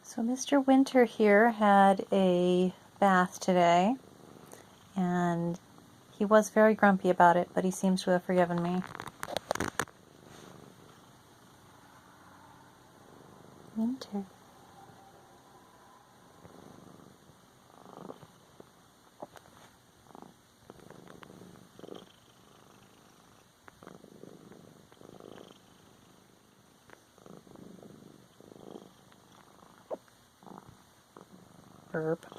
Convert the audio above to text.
So Mr. Winter here had a bath today, and he was very grumpy about it, but he seems to have forgiven me. Winter. Burp.